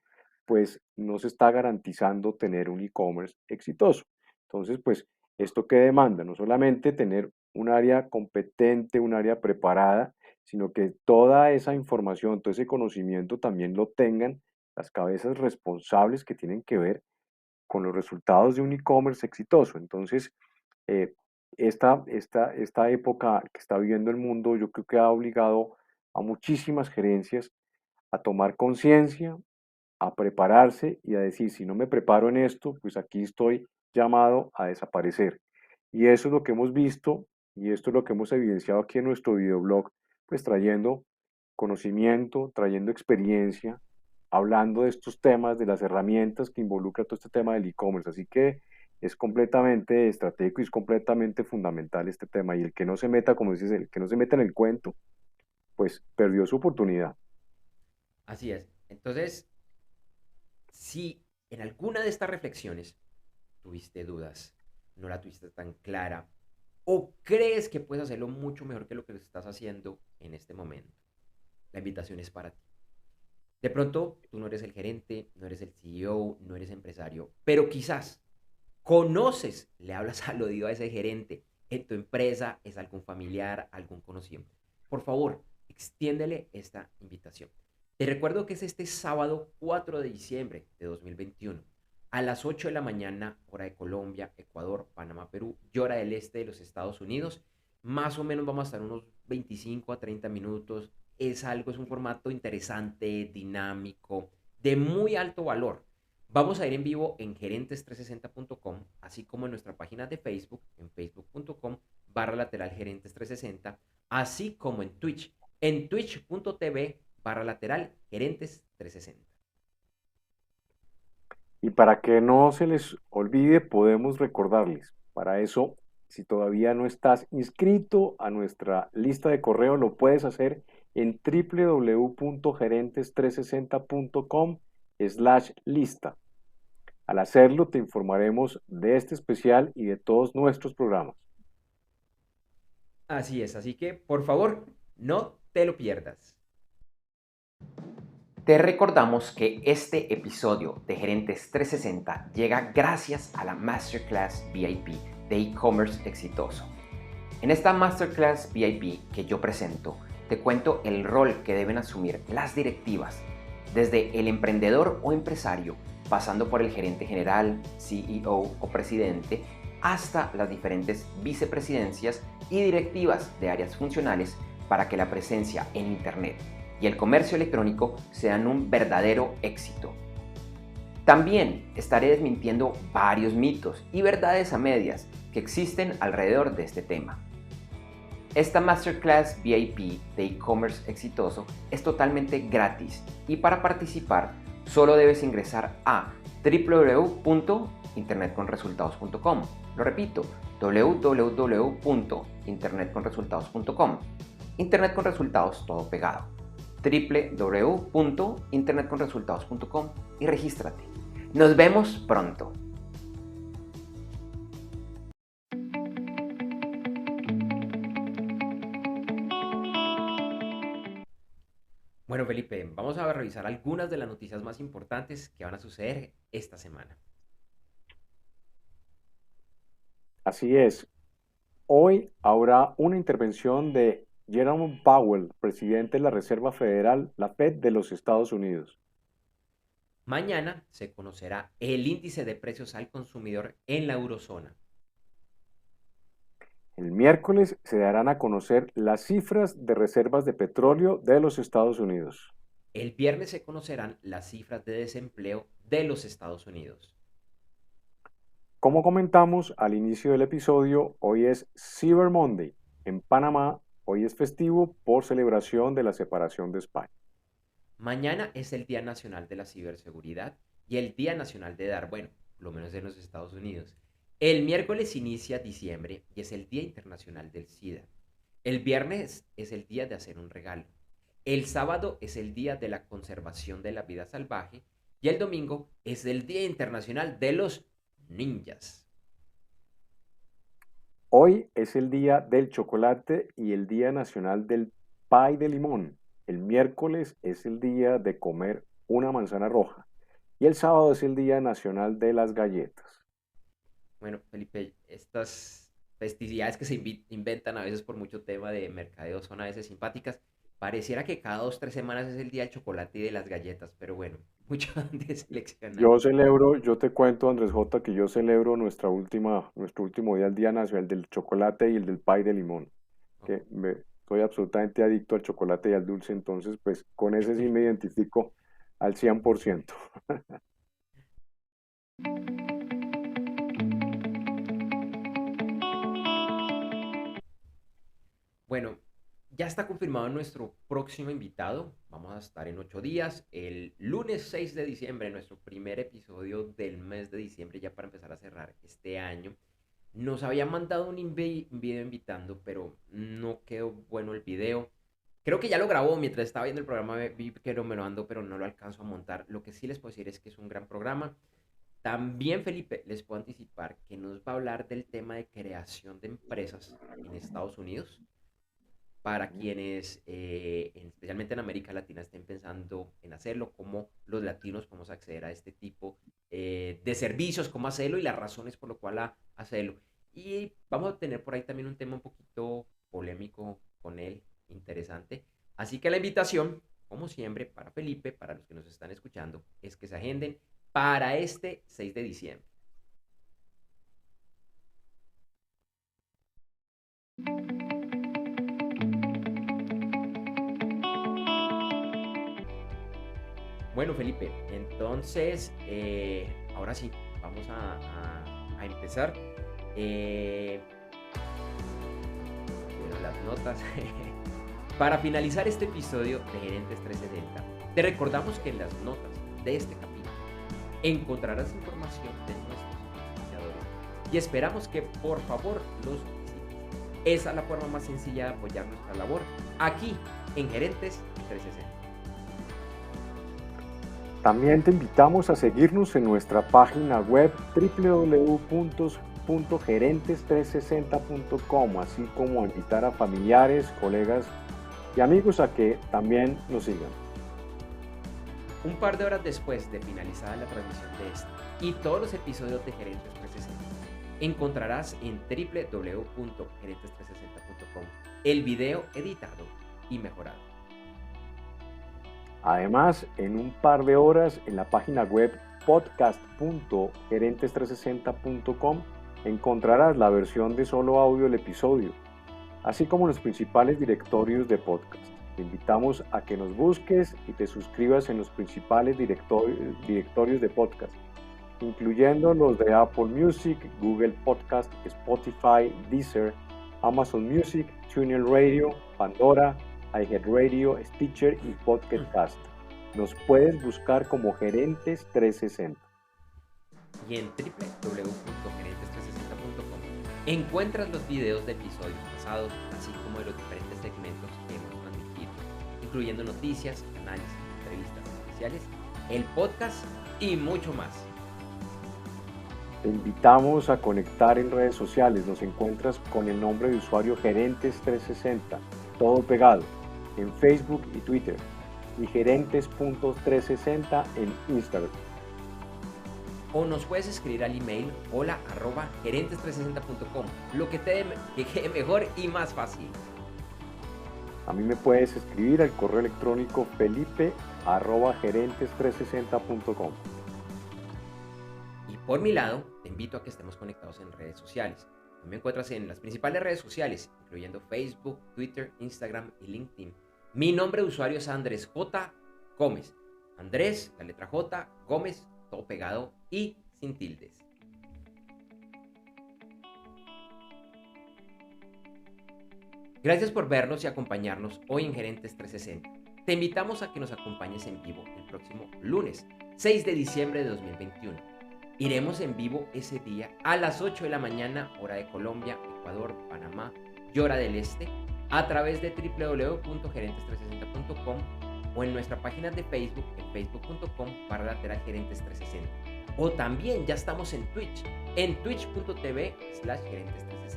pues no se está garantizando tener un e-commerce exitoso. Entonces, pues, ¿esto qué demanda? No solamente tener un área competente, un área preparada, sino que toda esa información, todo ese conocimiento también lo tengan las cabezas responsables que tienen que ver con los resultados de un e-commerce exitoso. Entonces, eh, esta época que está viviendo el mundo, yo creo que ha obligado a muchísimas gerencias a tomar conciencia, a prepararse y a decir, si no me preparo en esto, pues aquí estoy llamado a desaparecer. Y eso es lo que hemos visto y esto es lo que hemos evidenciado aquí en nuestro videoblog, pues trayendo conocimiento, trayendo experiencia, hablando de estos temas, de las herramientas que involucra todo este tema del e-commerce. Así que es completamente estratégico y es completamente fundamental este tema. Y el que no se meta, como dices, el que no se meta en el cuento, pues perdió su oportunidad. Así es. Entonces, si en alguna de estas reflexiones tuviste dudas, no la tuviste tan clara, o crees que puedes hacerlo mucho mejor que lo que estás haciendo en este momento, la invitación es para ti. De pronto, tú no eres el gerente, no eres el CEO, no eres empresario, pero quizás conoces, le hablas al oído a ese gerente en tu empresa, es algún familiar, algún conocido. Por favor, extiéndele esta invitación. Te recuerdo que es este sábado 4 de diciembre de 2021 a las 8 de la mañana, hora de Colombia, Ecuador, Panamá, Perú y hora del este de los Estados Unidos. Más o menos vamos a estar unos 25 a 30 minutos. Es un formato interesante, dinámico, de muy alto valor. Vamos a ir en vivo en gerentes360.com, así como en nuestra página de Facebook, en facebook.com/lateral gerentes360, así como en twitch.tv/lateral gerentes360. Y para que no se les olvide, podemos recordarles. Para eso, si todavía no estás inscrito a nuestra lista de correo, lo puedes hacer en www.gerentes360.com/lista. Al hacerlo, te informaremos de este especial y de todos nuestros programas. Así es, así que por favor, no te lo pierdas. Te recordamos que este episodio de Gerentes 360 llega gracias a la Masterclass VIP de e-commerce exitoso. En esta Masterclass VIP que yo presento, te cuento el rol que deben asumir las directivas, desde el emprendedor o empresario, pasando por el gerente general, CEO o presidente, hasta las diferentes vicepresidencias y directivas de áreas funcionales para que la presencia en Internet y el comercio electrónico sean un verdadero éxito. También estaré desmintiendo varios mitos y verdades a medias que existen alrededor de este tema. Esta Masterclass VIP de e-commerce exitoso es totalmente gratis y para participar solo debes ingresar a www.internetconresultados.com. Lo repito, www.internetconresultados.com. Internet con resultados todo pegado. www.internetconresultados.com y regístrate. Nos vemos pronto. Bueno, Felipe, vamos a revisar algunas de las noticias más importantes que van a suceder esta semana. Así es. Hoy habrá una intervención de Jerome Powell, presidente de la Reserva Federal, la Fed de los Estados Unidos. Mañana se conocerá el índice de precios al consumidor en la eurozona. El miércoles se darán a conocer las cifras de reservas de petróleo de los Estados Unidos. El viernes se conocerán las cifras de desempleo de los Estados Unidos. Como comentamos al inicio del episodio, hoy es Cyber Monday. En Panamá, hoy es festivo por celebración de la separación de España. Mañana es el Día Nacional de la Ciberseguridad y el Día Nacional de Dar, bueno, por lo menos en los Estados Unidos. El miércoles inicia diciembre y es el Día Internacional del SIDA. El viernes es el día de hacer un regalo. El sábado es el Día de la Conservación de la Vida Salvaje y el domingo es el Día Internacional de los Ninjas. Hoy es el día del chocolate y el Día Nacional del Pay de Limón. El miércoles es el día de comer una manzana roja y el sábado es el Día Nacional de las Galletas. Bueno, Felipe, estas festividades que se inventan a veces por mucho tema de mercadeo son a veces simpáticas. Pareciera que cada 2, 3 semanas es el día del chocolate y de las galletas, pero bueno, mucho de seleccionar. Yo te cuento, Andrés J, que yo celebro nuestro último día, el Día Nacional del Chocolate y el del Pay de Limón, Ok. estoy absolutamente adicto al chocolate y al dulce, entonces pues con ese sí me identifico al 100%. Bueno, ya está confirmado nuestro próximo invitado. Vamos a estar en 8 días, el lunes 6 de diciembre, nuestro primer episodio del mes de diciembre, ya para empezar a cerrar este año. Nos habían mandado un video invitando, pero no quedó bueno el video. Creo que ya lo grabó mientras estaba viendo el programa, vi que no me lo ando, pero no lo alcanzo a montar. Lo que sí les puedo decir es que es un gran programa. También, Felipe, les puedo anticipar que nos va a hablar del tema de creación de empresas en Estados Unidos para quienes, especialmente en América Latina, estén pensando en hacerlo, cómo los latinos podemos acceder a este tipo de servicios, cómo hacerlo y las razones por lo cual hacerlo. Y vamos a tener por ahí también un tema un poquito polémico con él, interesante. Así que la invitación, como siempre, para Felipe, para los que nos están escuchando, es que se agenden para este 6 de diciembre. Bueno, Felipe, entonces, ahora sí, vamos a empezar. Bueno, las notas. Para finalizar este episodio de Gerentes 360, te recordamos que en las notas de este capítulo encontrarás información de nuestros auspiciadores y esperamos que por favor los visites. Esa es la forma más sencilla de apoyar nuestra labor aquí en Gerentes 360. También te invitamos a seguirnos en nuestra página web www.gerentes360.com, así como a invitar a familiares, colegas y amigos a que también nos sigan. Un par de horas después de finalizada la transmisión de este y todos los episodios de Gerentes 360, encontrarás en www.gerentes360.com el video editado y mejorado. Además, en un par de horas en la página web podcast.gerentes360.com encontrarás la versión de solo audio del episodio. así como los principales directorios de podcast. Te invitamos a que nos busques y te suscribas en los principales directorios de podcast, incluyendo los de Apple Music, Google Podcast, Spotify, Deezer, Amazon Music, TuneIn Radio, Pandora, iHeartRadio, Stitcher y Podcast Cast. Nos puedes buscar como Gerentes 360. Y en www.gerentes360.com encuentras los videos de episodios pasados, así como de los diferentes segmentos que hemos transmitido, incluyendo noticias, análisis, entrevistas especiales, el podcast y mucho más. Te invitamos a conectar en redes sociales. Nos encuentras con el nombre de usuario Gerentes360, todo pegado, en Facebook y Twitter, y gerentes.360 en Instagram. O nos puedes escribir al email hola@gerentes360.com, lo que te quede mejor y más fácil. A mí me puedes escribir al correo electrónico felipe@gerentes360.com. Y por mi lado, te invito a que estemos conectados en redes sociales. Me encuentras en las principales redes sociales, incluyendo Facebook, Twitter, Instagram y LinkedIn. Mi nombre de usuario es Andrés J. Gómez. Andrés, la letra J, Gómez, todo pegado y sin tildes. Gracias por vernos y acompañarnos hoy en Gerentes 360. Te invitamos a que nos acompañes en vivo el próximo lunes, 6 de diciembre de 2021. Iremos en vivo ese día a las 8 de la mañana, hora de Colombia, Ecuador, Panamá y hora del Este, a través de www.gerentes360.com o en nuestra página de Facebook en facebook.com/gerentes360. O también ya estamos en Twitch, en twitch.tv/gerentes360.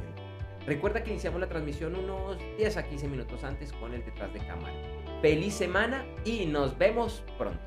Recuerda que iniciamos la transmisión unos 10 a 15 minutos antes con el detrás de cámara. ¡Feliz semana y nos vemos pronto!